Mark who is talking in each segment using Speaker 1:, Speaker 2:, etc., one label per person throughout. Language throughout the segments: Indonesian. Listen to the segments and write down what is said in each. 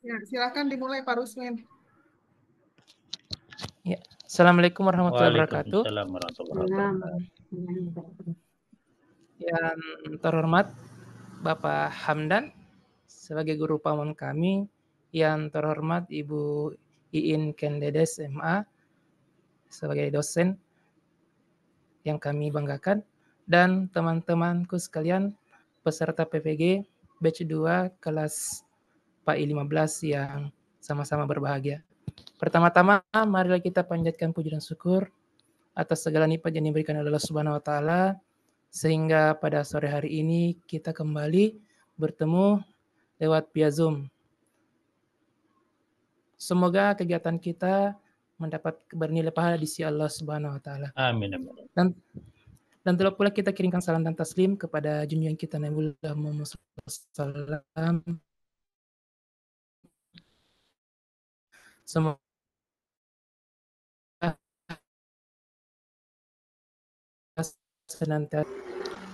Speaker 1: Ya, silakan dimulai Pak Rusmin.
Speaker 2: Ya. Assalamualaikum warahmatullahi wabarakatuh.
Speaker 3: Waalaikumsalam warahmatullahi wabarakatuh.
Speaker 2: Yang terhormat Bapak Hamdan sebagai guru paman kami, yang terhormat Ibu Iin Kendedes MA sebagai dosen yang kami banggakan, dan teman-temanku sekalian peserta PPG batch 2 kelas PAI 15 yang sama-sama berbahagia. Pertama-tama, marilah kita panjatkan puji dan syukur atas segala nikmat yang diberikan oleh Allah Subhanahu wa taala sehingga pada sore hari ini kita kembali bertemu lewat via Zoom. Semoga kegiatan kita mendapat bernilai pahala di sisi Allah Subhanahu wa taala.
Speaker 3: Amin.
Speaker 2: Dan telah pula kita kirimkan salam dan taslim kepada junjungan kita Nabi Muhammad SAW. Semoga senantiasa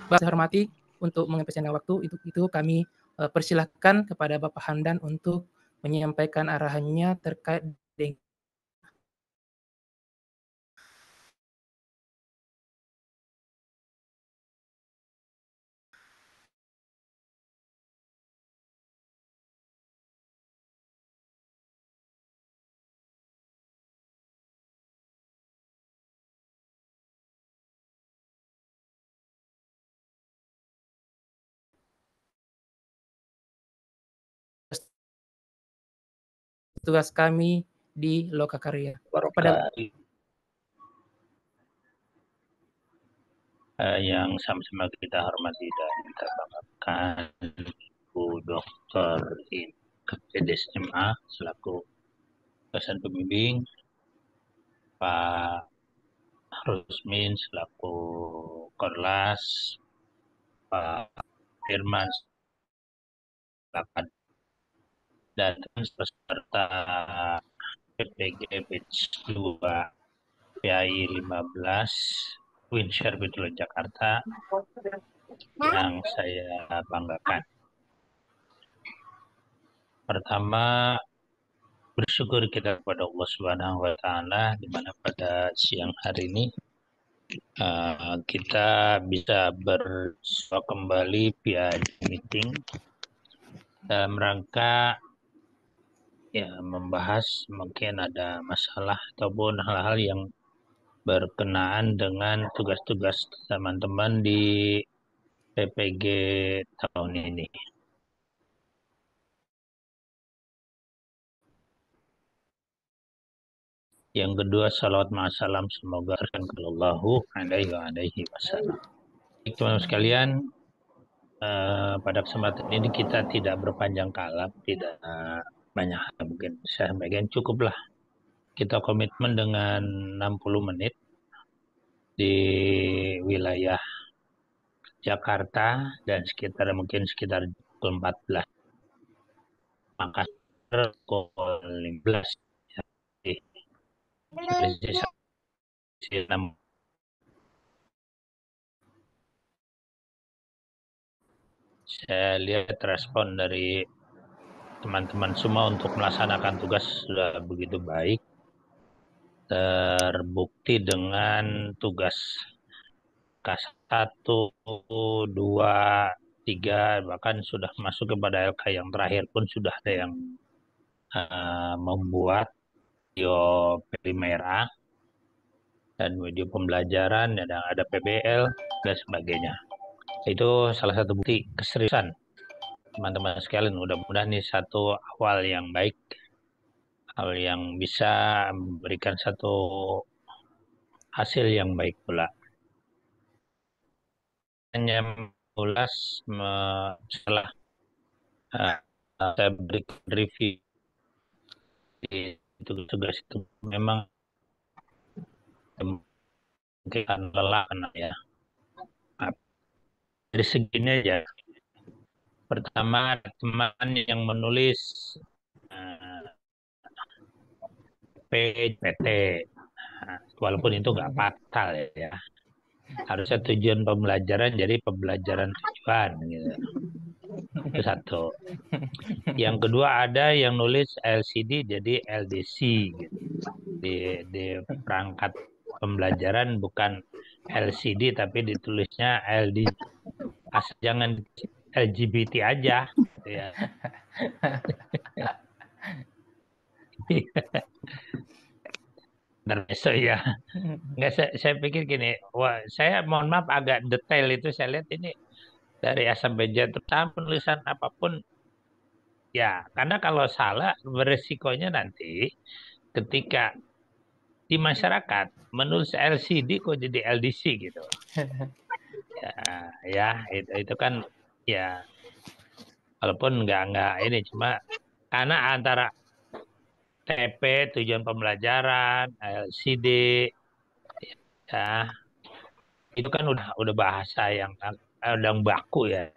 Speaker 2: saya hormati untuk mengepisahkan waktu itu kami persilahkan kepada Bapak Hamdan untuk menyampaikan arahannya terkait dengan tugas kami di Lokakarya. Kepada
Speaker 3: yang sama-sama kita hormati dan kita banggakan Bu Dr. Kendedes MA selaku dosen pembimbing, Pak Rusmin selaku Korlas, Pak Firman selaku dan peserta PPG batch 2 PAI 15 Winshare Betul Jakarta yang saya banggakan. Pertama, bersyukur kita kepada Allah Subhanahu wa taala di mana pada siang hari ini kita bisa bersua kembali via meeting dalam rangka membahas mungkin ada masalah ataupun hal-hal yang berkenaan dengan tugas-tugas teman-teman di PPG tahun ini. Yang kedua, salawat ma'asalam semoga Rasulullah alaihi wasallam. Teman-teman sekalian, pada kesempatan ini kita tidak berpanjang kalam, tidak banyak mungkin saya sampaikan, cukuplah kita komitmen dengan 60 menit di wilayah Jakarta dan sekitar 14 Makassar pukul 15 saya lihat respon dari teman-teman semua untuk melaksanakan tugas sudah begitu baik, terbukti dengan tugas K1, 2, 3, bahkan sudah masuk kepada LK yang terakhir pun sudah ada yang membuat video Primera dan video pembelajaran, ada PBL dan sebagainya. Itu salah satu bukti keseriusan teman-teman sekalian. Mudah-mudahan ini satu awal yang baik, hal yang bisa memberikan satu hasil yang baik pula. Hanya ulas setelah saya berikan review di tugas itu memang mungkin lelah ya. Dari segini aja. Pertama, teman yang menulis PT, walaupun itu nggak fatal ya. Harusnya tujuan pembelajaran jadi pembelajaran tujuan gitu. Itu satu. Yang kedua ada yang nulis LCD jadi LDC gitu. Di perangkat pembelajaran bukan LCD tapi ditulisnya LD. Asal jangan LGBT aja gitu ya. Ntar besok ya. Nggak, saya pikir gini, wah, saya mohon maaf agak detail itu saya lihat ini dari A sampai Z terus penulisan apapun ya, karena kalau salah beresikonya nanti ketika di masyarakat menulis LCD kok jadi LDC gitu. Ya, ya itu kan ya walaupun nggak ini cuma karena antara TP tujuan pembelajaran, LCD ya itu kan udah bahasa yang udah baku ya.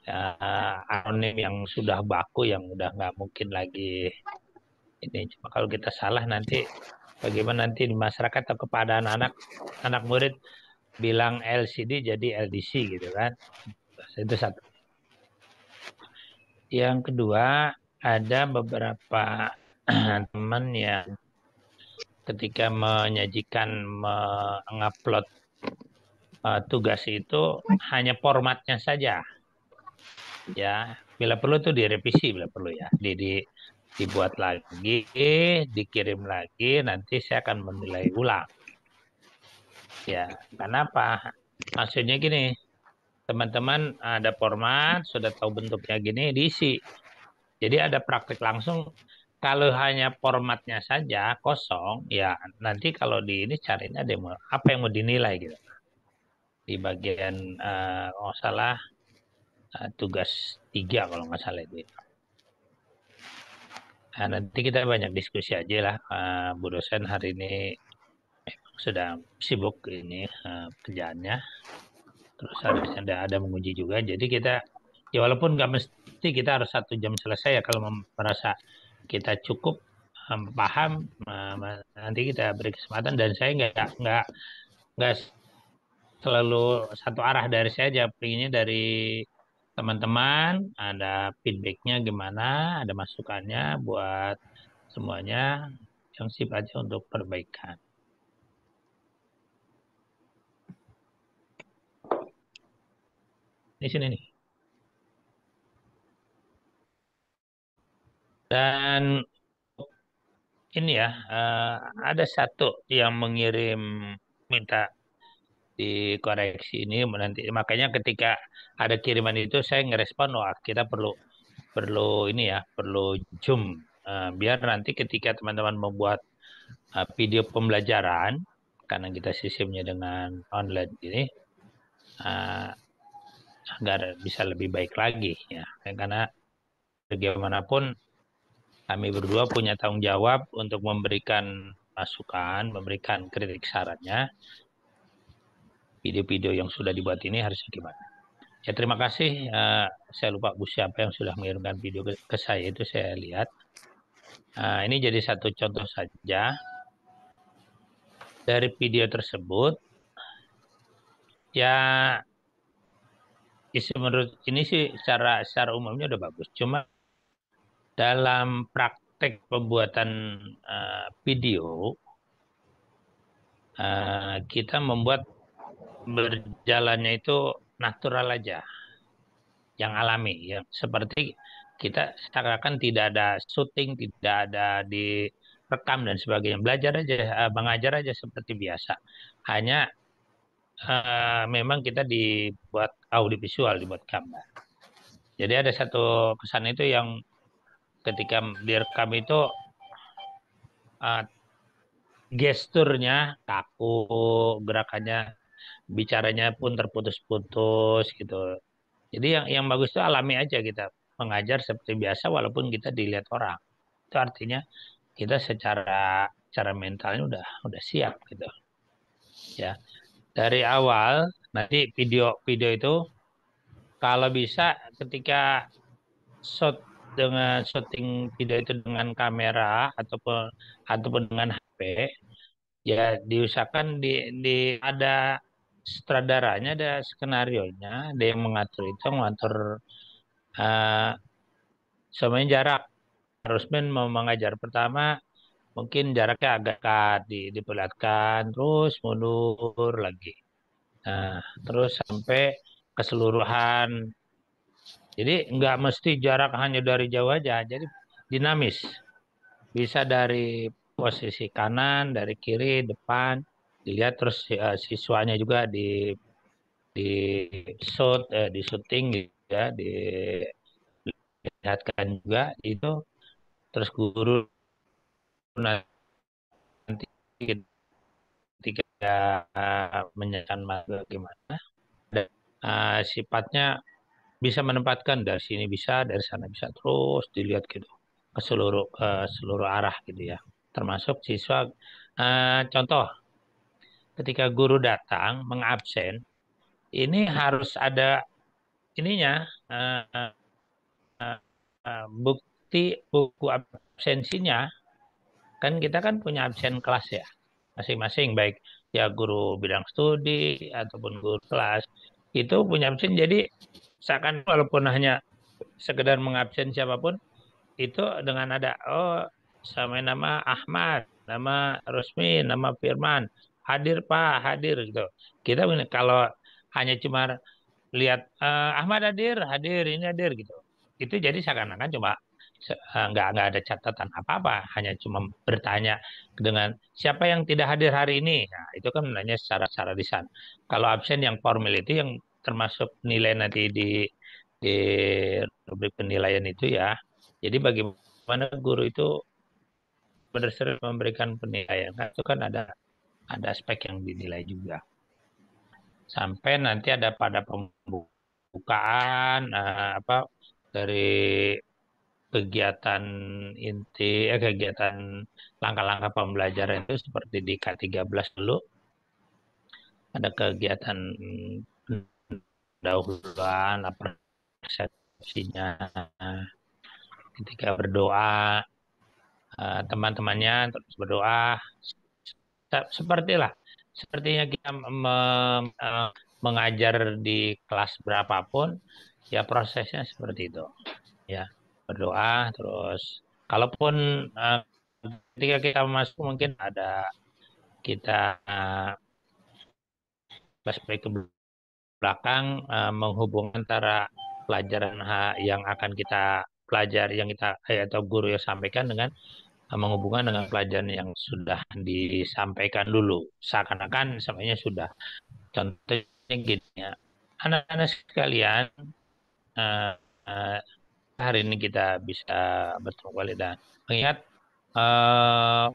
Speaker 3: Ya, anonim yang sudah baku yang udah nggak mungkin lagi ini. Cuma kalau kita salah nanti bagaimana nanti di masyarakat atau kepada anak murid bilang LCD jadi LDC gitu kan. Itu satu. Yang kedua ada beberapa teman yang ketika menyajikan mengupload tugas itu hanya formatnya saja ya, bila perlu tuh direvisi bila perlu ya, dibuat lagi, dikirim lagi, nanti saya akan menilai ulang. Ya, kenapa? Maksudnya gini, teman-teman ada format, sudah tahu bentuknya gini, diisi. Jadi ada praktik langsung. Kalau hanya formatnya saja kosong, ya nanti kalau di ini carinya apa yang mau dinilai gitu. Di bagian oh salah tugas 3 kalau nggak salah itu. Nah, nanti kita banyak diskusi aja lah. Bu dosen hari ini sudah sibuk ini kerjaannya. Terus harusnya ada menguji juga. Jadi kita ya walaupun nggak mesti kita harus 1 jam selesai ya kalau merasa kita cukup paham nanti kita beri kesempatan dan saya nggak selalu satu arah dari saya aja pengennya dari teman-teman ada feedbacknya gimana ada masukannya buat semuanya yang sifatnya untuk perbaikan. Di sini nih. Dan ini ya, ada satu yang mengirim minta dikoreksi ini nanti. Makanya ketika ada kiriman itu saya ngerespon, wah kita perlu ini ya, perlu zoom. Biar nanti ketika teman-teman membuat video pembelajaran, karena kita sistemnya dengan online ini, agar bisa lebih baik lagi ya. Karena bagaimanapun kami berdua punya tanggung jawab untuk memberikan masukan, memberikan kritik sarannya. Video-video yang sudah dibuat ini harus gimana. Ya terima kasih. Saya lupa Bu siapa yang sudah mengirimkan video ke saya itu saya lihat. Ini jadi satu contoh saja dari video tersebut. Ya, menurut ini sih secara umumnya udah bagus. Cuma dalam praktek pembuatan video kita membuat berjalannya itu natural aja, yang alami, ya seperti kita seakan tidak ada syuting, tidak ada direkam dan sebagainya, belajar aja, mengajar aja seperti biasa. Hanya memang kita dibuat audiovisual, dibuat gambar. Jadi ada satu kesan itu yang ketika direkam itu gesturnya kaku, gerakannya, bicaranya pun terputus-putus gitu. Jadi yang bagus itu alami aja kita mengajar seperti biasa walaupun kita dilihat orang. Itu artinya kita secara mentalnya udah siap gitu. Ya. Dari awal nanti video itu kalau bisa ketika dengan syuting video itu dengan kamera ataupun dengan HP ya diusahakan ada sutradaranya, ada skenario nya, ada yang mengatur itu, mengatur eh, semuanya jarak. Rusmin mau mengajar pertama, mungkin jaraknya agak dekat, diperlihatkan, terus mundur lagi. Nah, terus sampai keseluruhan. Jadi nggak mesti jarak hanya dari jauh aja, jadi dinamis. Bisa dari posisi kanan, dari kiri, depan, dilihat terus siswanya juga di di syuting gitu ya, dilihatkan juga itu, terus guru nanti ketika menyampaikan materi gimana, dan sifatnya bisa menempatkan dari sini bisa, dari sana bisa, terus dilihat gitu ke seluruh arah gitu ya. Termasuk siswa, contoh ketika guru datang mengabsen, ini harus ada ininya, bukti buku absensinya. Kan kita kan punya absen kelas ya, masing-masing, baik ya guru bidang studi ataupun guru kelas itu punya absen. Jadi seakan walaupun hanya sekedar mengabsen siapapun, itu dengan ada, oh, sama nama Ahmad, nama Rusmi, nama Firman, hadir Pak, hadir gitu. Kita kalau hanya cuma lihat Ahmad hadir, hadir, ini hadir gitu. Itu jadi seakan-akan cuma nggak ada catatan apa-apa, hanya cuma bertanya dengan siapa yang tidak hadir hari ini. Nah, itu kan nanya secara lisan. Kalau absen yang formal itu yang termasuk nilai nanti di rubrik penilaian itu ya. Jadi bagaimana guru itu berdasarkan memberikan penilaian, kan itu kan ada aspek yang dinilai juga. Sampai nanti ada pada pembukaan apa dari kegiatan kegiatan langkah-langkah pembelajaran itu seperti di K13 dulu ada kegiatan pendahuluan, persepsinya, ketika berdoa, teman-temannya terus berdoa, sepertinya kita mengajar di kelas berapapun, ya prosesnya seperti itu ya, berdoa terus. Kalaupun ketika kita masuk mungkin ada kita flashback ke belakang, menghubungkan antara pelajaran yang akan kita pelajari, yang kita atau guru yang sampaikan dengan menghubungkan dengan pelajaran yang sudah disampaikan dulu, seakan-akan semuanya sudah. Contohnya gini ya, anak-anak sekalian, eh, eh, hari ini kita bisa bertemu kembali dan mengingat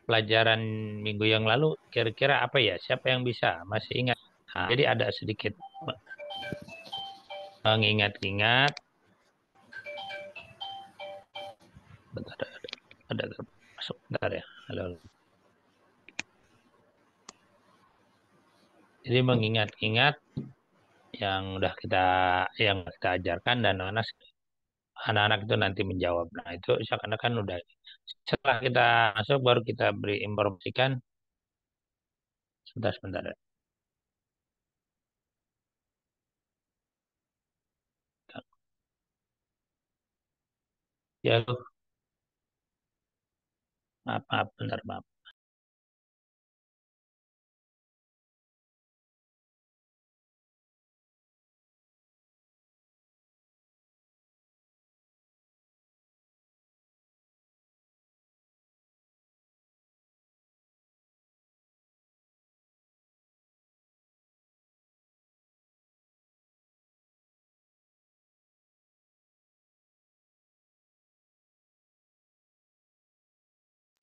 Speaker 3: pelajaran minggu yang lalu kira-kira apa ya? Siapa yang bisa masih ingat? Nah, jadi ada sedikit mengingat-ingat. Bentar, ada masuk bentar ya. Halo. Jadi mengingat-ingat yang udah kita ajarkan, dan anak-anak itu nanti menjawab. Nah, itu seakan-akan udah setelah kita masuk baru kita beri informasikan. Sebentar ya. Ya, maaf, bentar, maaf.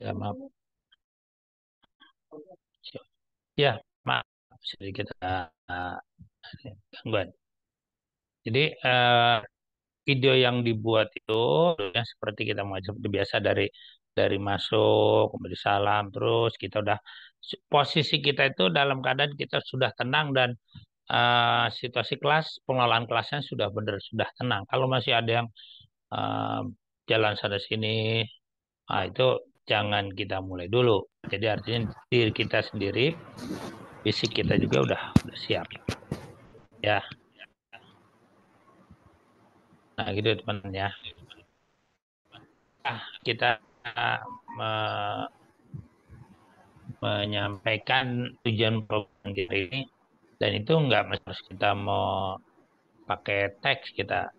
Speaker 3: Ya, maaf. Ya, maaf sedikit gangguan. Jadi video yang dibuat itu ya, seperti kita mengajar seperti biasa, dari masuk kemudian salam, terus kita udah posisi kita itu dalam keadaan kita sudah tenang, dan situasi kelas, pengelolaan kelasnya sudah benar, sudah tenang. Kalau masih ada yang eh, jalan sana sini, itu jangan kita mulai dulu. Jadi artinya diri kita sendiri, fisik kita juga udah siap ya. Nah, gitu teman ya. Kita menyampaikan tujuan program kita ini, dan itu nggak harus kita mau pakai teks, kita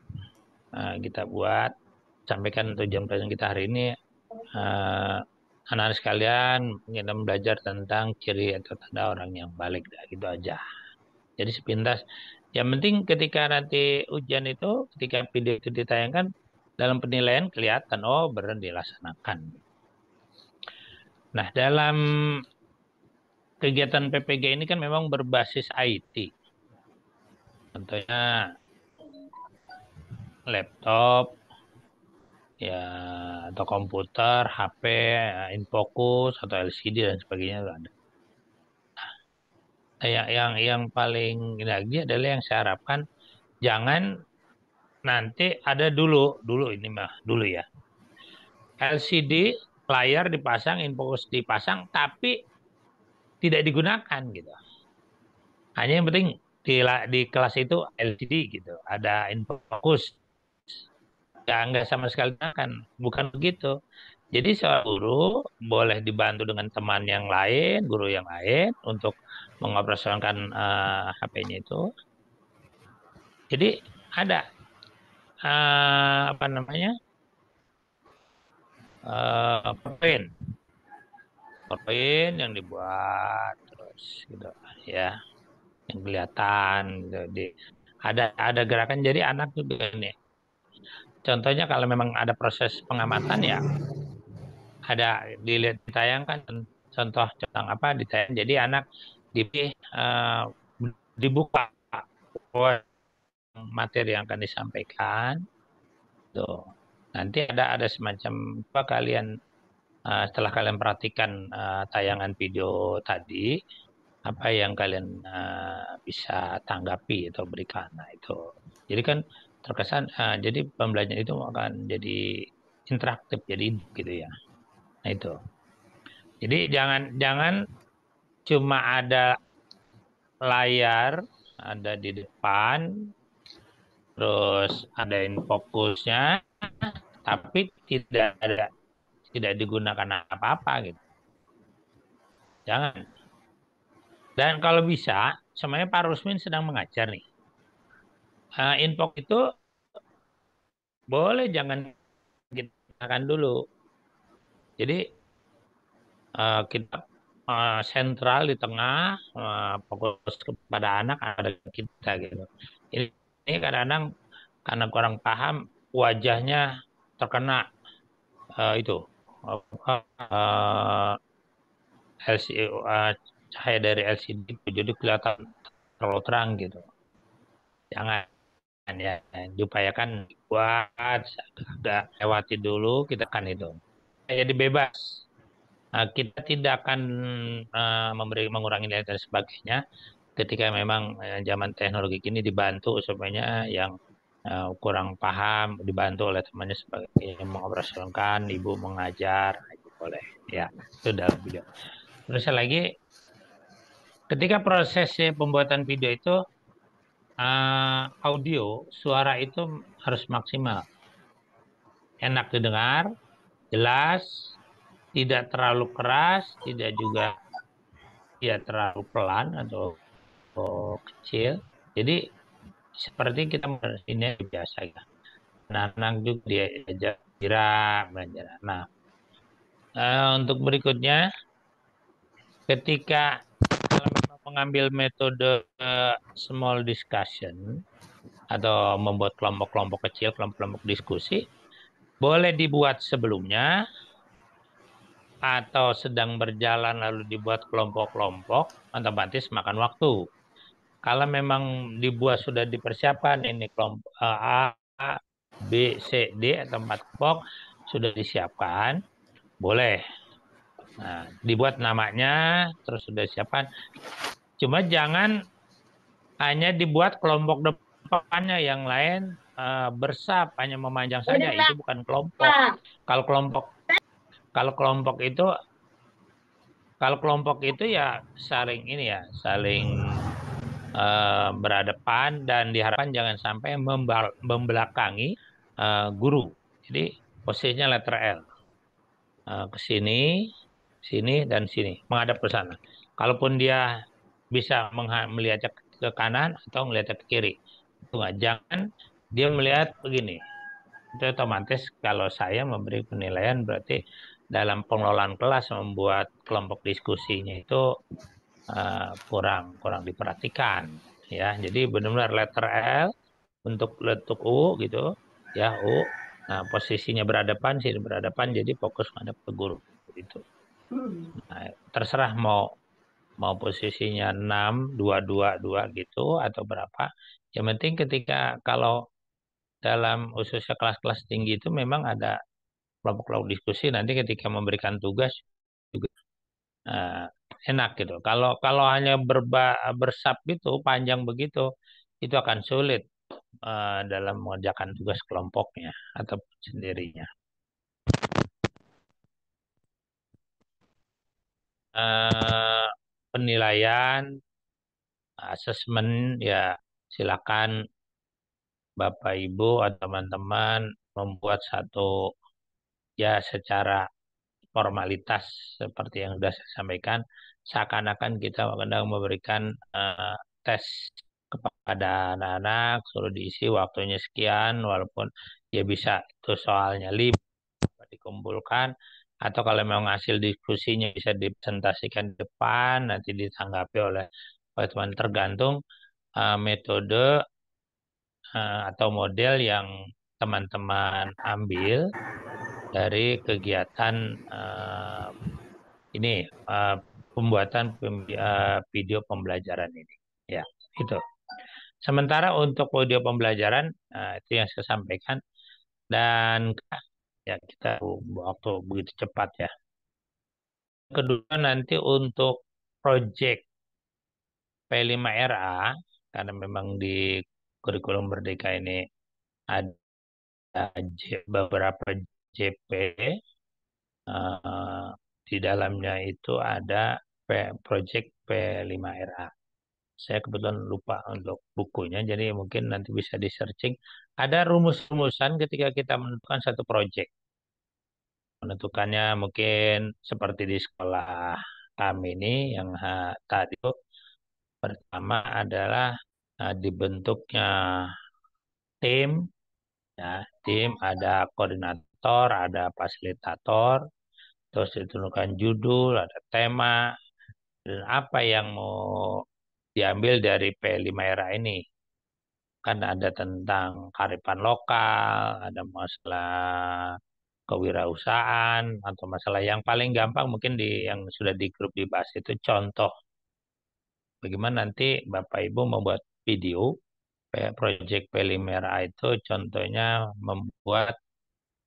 Speaker 3: buat sampaikan tujuan program kita hari ini. Anak-anak sekalian, kita belajar tentang ciri atau tanda orang yang balik, gitu aja. Jadi sepintas, yang penting ketika nanti ujian itu, ketika video itu ditayangkan, dalam penilaian kelihatan, oh benar dilaksanakan. Nah, dalam kegiatan PPG ini kan memang berbasis IT. Contohnya laptop, ya, atau komputer, HP, infocus atau LCD dan sebagainya itu ada. Yang paling lagi adalah yang saya harapkan jangan nanti ada dulu ini mah dulu ya. LCD layar dipasang, infocus dipasang, tapi tidak digunakan gitu. Hanya yang penting di kelas itu LCD gitu, ada infocus, nggak sama sekali digunakan, bukan begitu. Jadi seorang guru boleh dibantu dengan teman yang lain, guru yang lain untuk mengoperasionalkan HP-nya itu. Jadi ada apa namanya PowerPoint yang dibuat terus gitu ya, yang kelihatan gitu. Ada gerakan, jadi anak juga nih. Contohnya kalau memang ada proses pengamatan ya, ada dilihat ditayangkan contoh tentang apa ditayang. Jadi anak dibuka materi yang akan disampaikan. Tuh. Nanti ada semacam apa kalian setelah kalian perhatikan tayangan video tadi, apa yang kalian bisa tanggapi atau berikan. Nah, itu. Jadi kan terkesan jadi pembelajaran itu akan jadi interaktif, jadi gitu ya. Nah, itu. Jadi jangan cuma ada layar ada di depan, terus ada fokusnya, tapi tidak digunakan apa-apa gitu. Jangan. Dan kalau bisa, sebenarnya Pak Rusmin sedang mengajar nih. Info itu boleh jangan kita gunakan dulu. Jadi kita sentral di tengah, fokus kepada anak, ada kita gitu. Ini kadang-kadang karena kurang paham, wajahnya terkena itu cahaya dari LCD, jadi kelihatan terlalu terang gitu. Jangan ya, diupayakan buat agak lewati dulu, kita kan itu. Jadi bebas. Kita tidak akan mengurangi nilai dan sebagainya ketika memang zaman teknologi ini dibantu supaya yang kurang paham dibantu oleh temannya sebagai mengoperasionalkan, ibu mengajar, itu boleh ya, itu dalam video. Terus lagi ketika prosesnya pembuatan video itu audio suara itu harus maksimal, enak didengar, jelas, tidak terlalu keras, tidak juga ya terlalu pelan atau kecil. Jadi seperti kita ini biasa ya. Anak-anak juga diajak belajar. Nah, untuk berikutnya, ketika kalau memang mengambil metode small discussion atau membuat kelompok-kelompok kecil, kelompok-kelompok diskusi, boleh dibuat sebelumnya atau sedang berjalan lalu dibuat kelompok-kelompok, otomatis makan waktu. Kalau memang dibuat sudah dipersiapkan ini kelompok A, B, C, D atau 4 kelompok sudah disiapkan, boleh. Nah, dibuat namanya, terus sudah disiapkan. Cuma jangan hanya dibuat kelompok depannya, yang lain bersap hanya memanjang saja, itu bukan kelompok. Kalau kelompok itu ya saling berhadapan dan diharapkan jangan sampai membelakangi guru. Jadi posisinya letter L. Ke sini, sini, dan sini. Menghadap ke sana. Kalaupun dia bisa melihat ke kanan atau melihat ke kiri. Itu nggak. Jangan dia melihat begini. Itu otomatis kalau saya memberi penilaian berarti dalam pengelolaan kelas membuat kelompok diskusinya itu kurang diperhatikan ya. Jadi benar-benar letter L untuk letuk U gitu ya, U. Nah, posisinya berhadapan, sini berhadapan, jadi fokus menghadap ke guru gitu. Nah, terserah mau mau posisinya 6 2 2 2 gitu atau berapa. Yang penting ketika kalau dalam khususnya kelas-kelas tinggi itu memang ada kelompok-kelompok diskusi, nanti ketika memberikan tugas juga eh, enak gitu. Kalau kalau hanya bersab itu panjang begitu, itu akan sulit dalam mengerjakan tugas kelompoknya atau sendirinya. Penilaian, asesmen ya silakan Bapak Ibu atau teman-teman membuat satu ya secara formalitas seperti yang sudah saya sampaikan, seakan-akan kita sedang memberikan tes kepada anak-anak, suruh diisi waktunya sekian, walaupun dia bisa itu soalnya 5 dikumpulkan, atau kalau memang hasil diskusinya bisa dipresentasikan di depan, nanti ditanggapi oleh teman, tergantung metode atau model yang teman-teman ambil dari kegiatan ini pembuatan video pembelajaran ini. Ya, itu. Sementara untuk video pembelajaran itu yang saya sampaikan dan ya kita waktu begitu cepat ya. Kedua nanti untuk project P5RA karena memang di kurikulum Merdeka ini ada beberapa JP di dalamnya itu ada project P5RA. Saya kebetulan lupa untuk bukunya, jadi mungkin nanti bisa di searching. Ada rumus-rumusan ketika kita menentukan satu project. Menentukannya mungkin seperti di sekolah kami ini yang tadi itu pertama adalah dibentuknya tim, ya, tim ada koordinator, ada fasilitator, terus ditentukan judul, ada tema, dan apa yang mau diambil dari P5RA ini. Kan ada tentang kearifan lokal, ada masalah kewirausahaan, atau masalah yang paling gampang mungkin yang sudah di grup dibahas itu contoh. Bagaimana nanti Bapak Ibu membuat video, Project P5RA itu contohnya membuat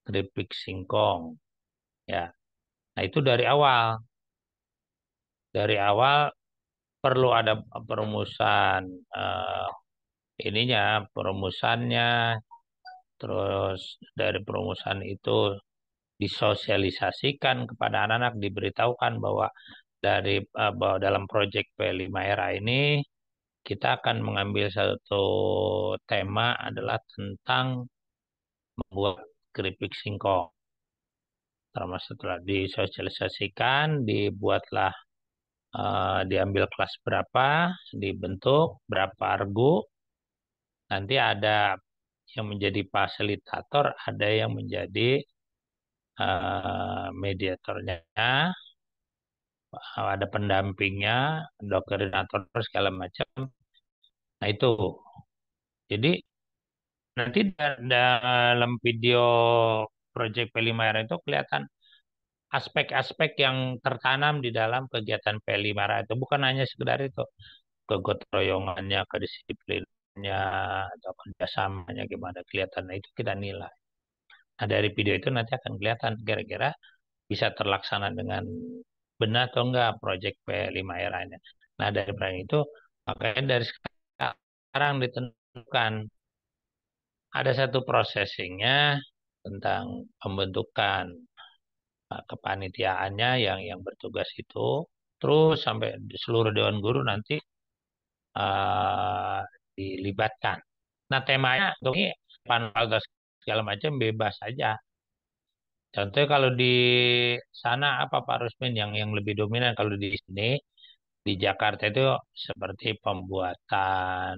Speaker 3: keripik singkong. Ya, nah itu dari awal. Dari awal perlu ada perumusan ininya, perumusannya, terus dari perumusan itu disosialisasikan kepada anak-anak, diberitahukan bahwa bahwa dalam proyek P5RA ini kita akan mengambil satu tema adalah tentang membuat keripik singkong. Termasuk setelah disosialisasikan, dibuatlah diambil kelas berapa, dibentuk berapa regu, nanti ada yang menjadi fasilitator, ada yang menjadi mediatornya, ada pendampingnya, koordinator segala macam. Nah itu, jadi nanti dalam video Project P5RA itu kelihatan aspek-aspek yang tertanam di dalam kegiatan P5RA itu bukan hanya sekedar itu, kegotong royongannya, kedisiplinannya, atau kerjasamanya gimana kelihatan. Nah itu kita nilai. Nah dari video itu nanti akan kelihatan kira-kira bisa terlaksana dengan benar atau enggak proyek P5RA-nya. Nah dari perang itu makanya dari sekarang ditentukan ada satu processingnya tentang pembentukan kepanitiaannya yang bertugas itu, terus sampai seluruh dewan guru nanti eh, dilibatkan. Nah, temanya untuk ini manual atau segala macam bebas saja. Contohnya kalau di sana apa Pak Rusmin yang lebih dominan, kalau di sini di Jakarta itu seperti pembuatan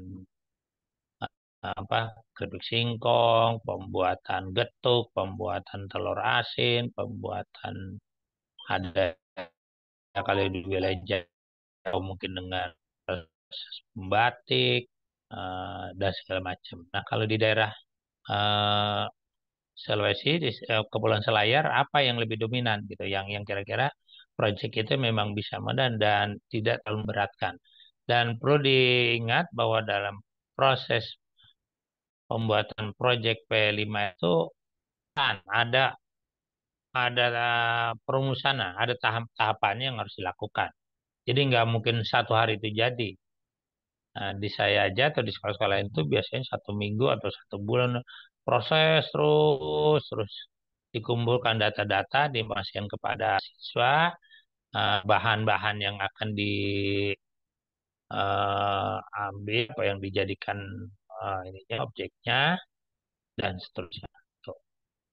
Speaker 3: apa keripik singkong, pembuatan getuk, pembuatan telur asin, pembuatan ada kalau di wilayah Jawa mungkin dengan batik dan segala macam. Nah, kalau di daerah eh, Sulawesi, di Kepulauan Selayar, apa yang lebih dominan gitu? Yang kira-kira proyek itu memang bisa modern dan tidak terlalu memberatkan. Dan perlu diingat bahwa dalam proses pembuatan proyek P5 itu kan ada perumusan, ada tahap-tahapannya yang harus dilakukan. Jadi nggak mungkin satu hari itu jadi. Nah, di saya aja atau di sekolah-sekolah lain itu biasanya 1 minggu atau 1 bulan proses terus dikumpulkan data-data, dimasukkan kepada siswa, bahan-bahan yang akan diambil, apa yang dijadikan ininya objeknya dan seterusnya. Tuh.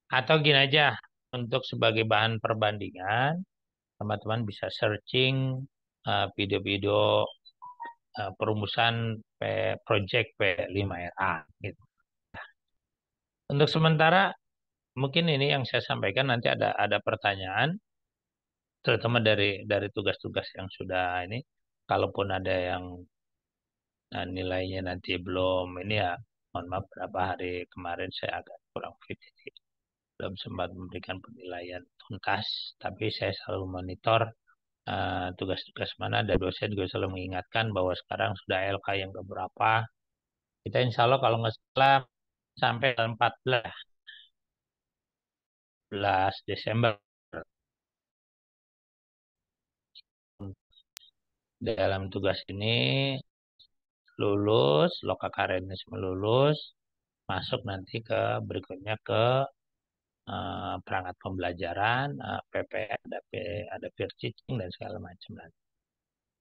Speaker 3: Atau gini aja, untuk sebagai bahan perbandingan, teman-teman bisa searching video-video perumusan project P5RA gitu. Untuk sementara mungkin ini yang saya sampaikan, nanti ada pertanyaan terutama dari tugas-tugas yang sudah ini, kalaupun ada yang nilainya nanti belum ini ya, mohon maaf, berapa hari kemarin saya agak kurang fit, jadi belum sempat memberikan penilaian tuntas, tapi saya selalu monitor tugas-tugas mana, dan dosen juga selalu mengingatkan bahwa sekarang sudah LK yang keberapa. Kita insya Allah kalau nggak salah sampai 14 Desember dalam tugas ini lulus, lokakarenis melulus, masuk nanti ke berikutnya ke perangkat pembelajaran, PP, ada peer teaching dan segala macam nanti.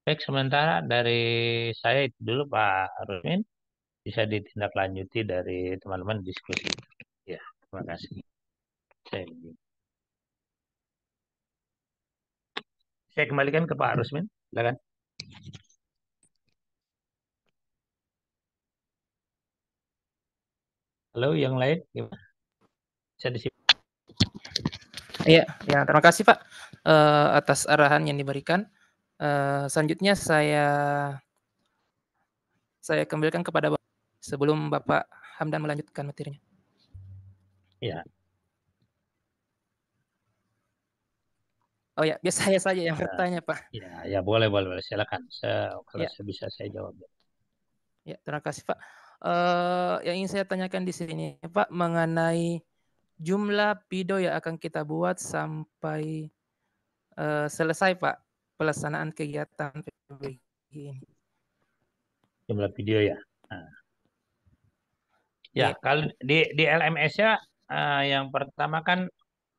Speaker 3: Baik, sementara dari saya itu dulu Pak Rusmin, bisa ditindaklanjuti dari teman-teman diskusi. Ya, terima kasih. Saya kembalikan ke Pak Rusmin, silakan. Halo, yang lain gimana? Bisa disiplin.
Speaker 2: Iya, ya, terima kasih Pak atas arahan yang diberikan. Selanjutnya saya kembalikan kepada Bapak sebelum Bapak Hamdan melanjutkan materinya.
Speaker 3: Ya.
Speaker 2: Oh ya, biar saya saja yang bertanya Pak.
Speaker 3: Ya boleh silakan. Kalau
Speaker 2: Ya.
Speaker 3: saya bisa saya jawab.
Speaker 2: Ya, terima kasih Pak. Yang ingin saya tanyakan di sini Pak mengenai jumlah video yang akan kita buat sampai selesai Pak pelaksanaan kegiatan PBG ini.
Speaker 3: Jumlah video ya. Nah. Ya,
Speaker 2: Iya.
Speaker 3: kalau di LMS-nya yang pertama kan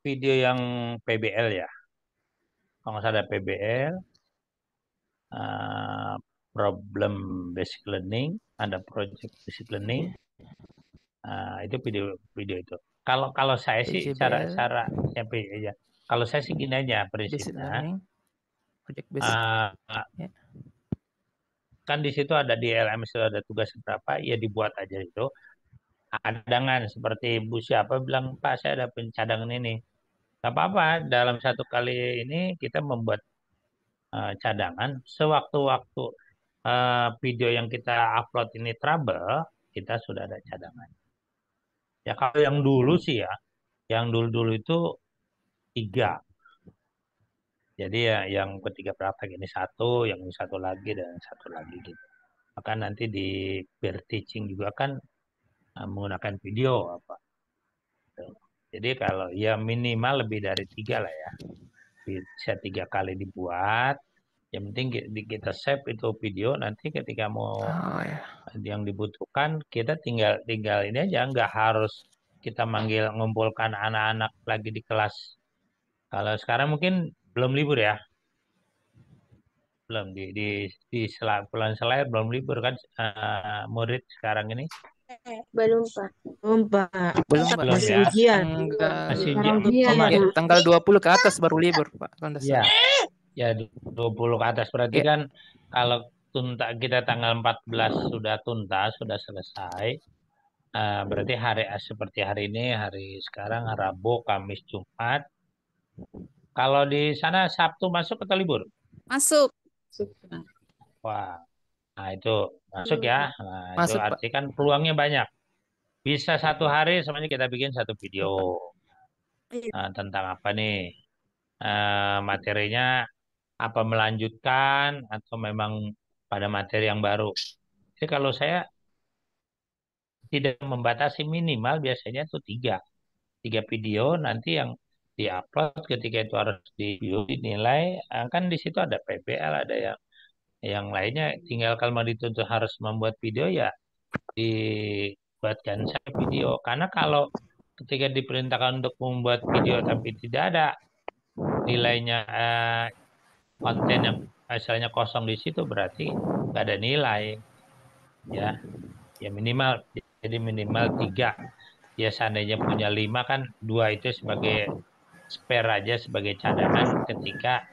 Speaker 3: video yang PBL ya. Kalau nggak salah ada PBL, problem basic learning, ada project basic learning. Itu video itu. Kalau saya sih
Speaker 2: PJBL,
Speaker 3: cara ya. Kalau saya sih gini aja
Speaker 2: basic
Speaker 3: prinsipnya.
Speaker 2: learning, project basic. Ya.
Speaker 3: Kan di situ ada di LMS itu ada tugas berapa, ya dibuat aja itu. Cadangan seperti Bu siapa bilang, Pak saya ada pencadangan ini. Gak apa-apa, dalam satu kali ini kita membuat cadangan. Sewaktu-waktu video yang kita upload ini trouble, kita sudah ada cadangan. Ya kalau yang dulu sih ya, yang dulu-dulu itu 3. Jadi ya yang ketiga praktek ini 1, yang ini 1 lagi dan 1 lagi gitu. Maka nanti di peer teaching juga kan menggunakan video apa. Jadi kalau ya minimal lebih dari 3 lah ya. Bisa 3 kali dibuat. Yang penting kita save itu video, nanti ketika mau yang dibutuhkan kita tinggal ini aja, nggak harus kita ngumpulkan anak-anak lagi di kelas. Kalau sekarang mungkin belum libur ya. Belum di bulan Selayar belum libur kan murid sekarang ini?
Speaker 4: Belum, Pak.
Speaker 5: Belum, Pak.
Speaker 2: Belum, Pak.
Speaker 3: Belum
Speaker 5: Masih
Speaker 3: ya?
Speaker 5: ujian.
Speaker 2: Tanggal
Speaker 3: Masih
Speaker 4: Sekarang
Speaker 3: ujian.
Speaker 4: ujian,
Speaker 3: Oh,
Speaker 2: ya,
Speaker 4: Pak.
Speaker 2: tanggal 20 ke atas baru libur, Pak. Kalau nggak
Speaker 3: Iya,
Speaker 2: salah.
Speaker 3: ya 20 ke atas berarti
Speaker 2: Ya,
Speaker 3: kan kalau kita tanggal 14 sudah tuntas, sudah selesai. Berarti seperti hari ini, hari sekarang Rabu, Kamis, Jumat. Kalau di sana Sabtu masuk atau libur?
Speaker 6: Masuk.
Speaker 4: Suka.
Speaker 3: Wah, nah itu masuk ya. Nah, itu
Speaker 2: masuk, Pak.
Speaker 3: arti kan peluangnya banyak. Bisa satu hari semuanya kita bikin satu video.
Speaker 2: Ya, Pak.
Speaker 3: Nah, tentang apa nih? Materinya apa melanjutkan atau memang pada materi yang baru? Jadi kalau saya tidak membatasi minimal biasanya itu tiga video nanti yang diupload ketika itu harus dinilai. Kan di situ ada PBL, ada yang lainnya. Tinggal kalau mau dituntut harus membuat video ya dibuatkan saya video. Karena kalau ketika diperintahkan untuk membuat video tapi tidak ada nilainya, konten yang asalnya kosong di situ berarti nggak ada nilai ya. Ya minimal, jadi minimal 3. Ya seandainya punya 5 kan 2 itu sebagai spare aja, sebagai cadangan ketika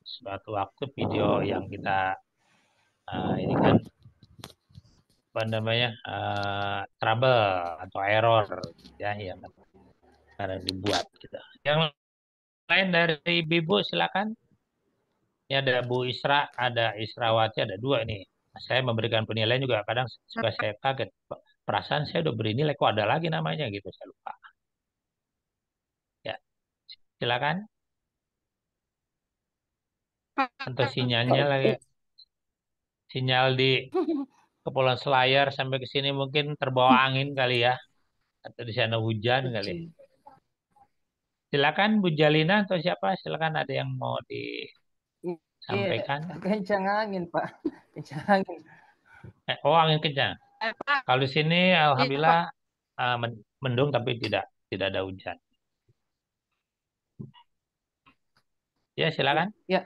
Speaker 3: suatu waktu video yang kita ini kan apa namanya, trouble atau error ya yang karena dibuat gitu. Yang lain dari Bibu silakan. Ini ada Bu Isra, ada Israwati, ada 2 nih. Saya memberikan penilaian juga kadang suka saya kaget. Perasaan saya udah beri nilai kok ada lagi namanya gitu, saya lupa. Ya, silakan. Atau sinyalnya lagi, sinyal di Kepulauan Selayar sampai ke sini mungkin terbawa angin kali ya, atau di sana hujan kali. Silakan Bu Jalina atau siapa, silakan ada yang mau disampaikan.
Speaker 2: Iya, kencang angin, Pak. Kencang angin.
Speaker 3: Oh, angin kencang. Kalau di sini alhamdulillah mendung tapi tidak ada hujan. Ya, silakan.
Speaker 2: Ya,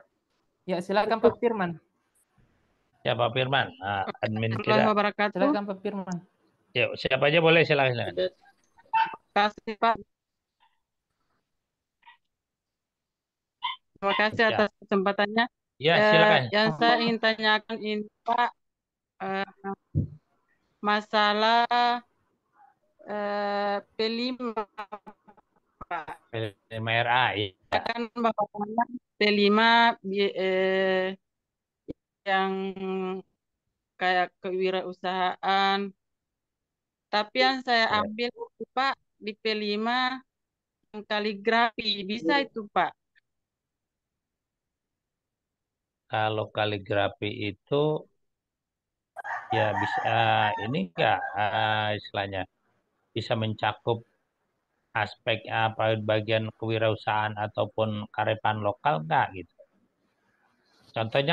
Speaker 2: ya silakan Pak Firman.
Speaker 3: Ya, Pak Firman, admin
Speaker 4: Warahmatullahi
Speaker 3: kita.
Speaker 4: wabarakatuh.
Speaker 2: Silakan Pak Firman.
Speaker 3: Ya, siapa aja boleh, silakan.
Speaker 4: Terima kasih, Pak. Terima kasih
Speaker 3: Ya.
Speaker 4: atas kesempatannya.
Speaker 3: Ya, silakan.
Speaker 4: Yang saya ingin tanyakan ini, Pak, masalah P5, Pak.
Speaker 3: MRA, ya.
Speaker 4: Kan bahwa P5 yang kayak kewirausahaan. Tapi yang saya
Speaker 3: Ya.
Speaker 4: ambil itu, Pak, di P5 yang kaligrafi. Bisa itu, Pak?
Speaker 3: Kalau kaligrafi itu ya bisa, ini enggak istilahnya bisa mencakup aspek apa bagian kewirausahaan ataupun kearifan lokal enggak gitu. Contohnya